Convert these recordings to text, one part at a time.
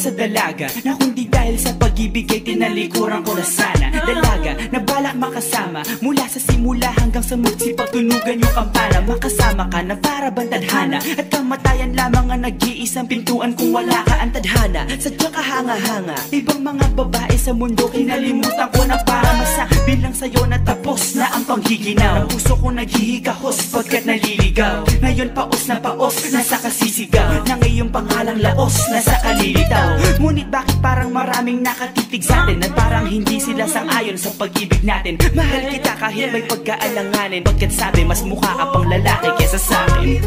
Sa dalaga na kundi dahil sa pag-ibig ay tinalikuran ko na sana. Dalaga na balak makasama mula sa simula hanggang sa magsipagtunugan yung kampana. Makasama ka na para bantadhana at kamatayan lamang ang nag-iisang pintuan kung wala ka ang tadhana. Sadya ka hanga-hanga, ibang mga babae sa mundo kinalimutan ko na para masabi lang sa'yo na tapos na ang panghiginaw. Ang puso ko naghihikahos pagkat naliligaw. Ngayon paos na paos, nasa kasisigaw ng iyong pangalang laos, nasa kalilitaw. Ngunit bakit parang maraming nakatitig sa atin at parang hindi sila sang-ayon sa pag-ibig natin? Mahal kita kahit may pagkaalanganin, pagkat sabi mas mukha ka pang lalaki kesa sa akin.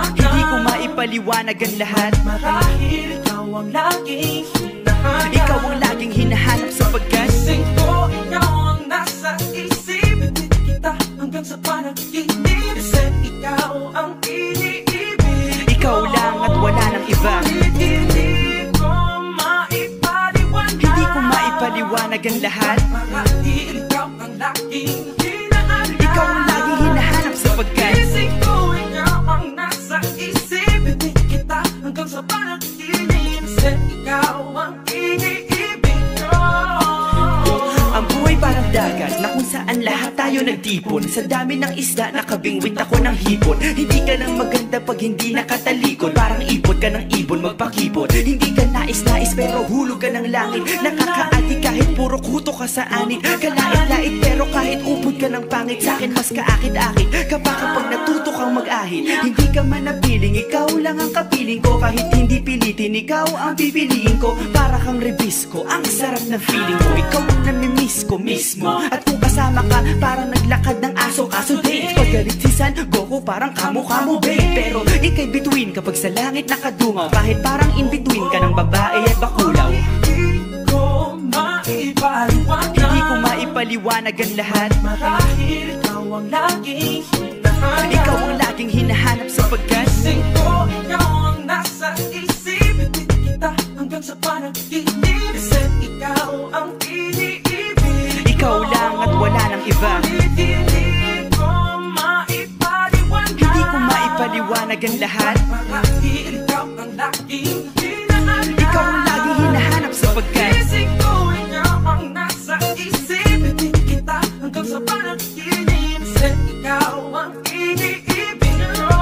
Hindi ko maipaliwanag ang lahat, marahil ikaw ang laging hinahanap. Ikaw ang laging hinahanap sapagkat gising ko, ikaw ang nasa isip. Hindi kita hanggang sa panaginip, kasi ikaw ang iniibig. Ikaw lang at wala nang iba. Hindi ko maipaliwanag ang lahat, marahil ikaw ang laging hinahanap. Ikaw ang laging hinahanap sapagkat gising ko, ikaw ang nasa isip. Hindi kita hanggang sa panaginip, kasi ikaw ang iniibig ko. Ang buhay parang dagat na kung saan lahat tayo nagtipon. Sa dami ng isda nakabingwit ako ng hipon. Hindi ka nang maganda pag hindi nakatalikod. Parang ipot ka ng ibon magpakipot. Hindi ka nais-nais pero hulog ka ng langit. Nakakaati kahit puro kuto ka sa anit. Kalait-lait pero kahit upod ka ng pangit. Sa'kin mas kaakit-akit ka pa kapag natuto kang mag-ahit. Hindi ka man napiling, ikaw lang ang kapiling ko. Kahit hindi pilitin, ikaw ang pipiliin ko. Para kang rebisco, ang sarap na feeling ko. Ikaw ang namimiss ko mismo. At kung kasama ka, parang naglakad ng aso. Kaso date, paggalit si San Goku, parang kamo-kamo babe. Pero ikay between kapag sa langit nakadungaw. Kahit parang in between ka ng babae at bakulaw. Hindi ko maipaliwanag ang lahat, marahil ikaw ang laging hinahanap. Ikaw ang laging hinahanap sapagkat gising ko, ikaw ang nasa isip. Hindi kita hanggang sa panaginip, kasi ikaw ang iniibig. Ikaw lang at wala nang iba. Hindi ko maipaliwanag ang lahat, marahil ikaw ang laging hinahanap. Ikaw ang laging hinahanap sapagkat gising ko, ikaw ang nasa isip. Hindi kita hanggang sa panaginip, kasi ikaw ang iniibig ko.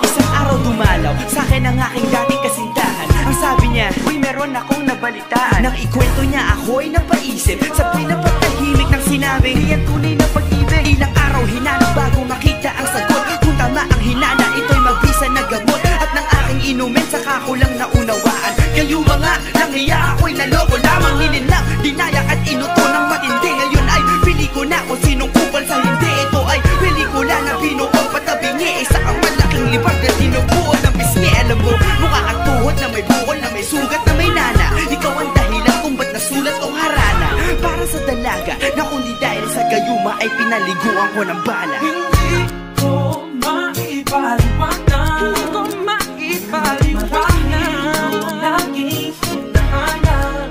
Isang araw dumalaw sa'kin ang aking dating kasintahan. Ang sabi niya, uy meron akong nabalitaan. Nang ikwento niya ako'y napaisip. Sabay na pagtahimik ng sinabi, di yan tunay na pag-ibig. Ilang araw hinanap bago makita ang sagot. Kung tama ang hinana, ito'y mabisa na gamot. At nang aking inumin, saka ko lang naunawaan. Kayo mga nanghiya, ako'y naloko lamang. Nilinlang, dinayak at inuto ng matindi. Ngayon ay pili ko na kung sinong kupal sa hindi. Ito ay pelikula na binuong patabingi. Isa kang malaking libag na tinubuo ng bisngi. Alam mo, mukha kang tuhod na may bukol, na may sugat, na may nana. Ikaw ang dahilan kung ba't nasulat o harana. Para sa dalaga na kundi dahil sa gayuma ay pinaliguan ko ng bala. Hindi ko maipaliwanag, hindi ko maipaliwanag. Ikaw ang laging hinahanap.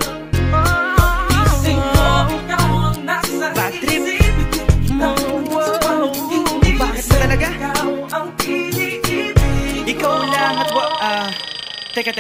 Gising ko, ikaw ang nasa isip. Bakit ba talaga? Ikaw ang iniibig. Ikaw lang at teka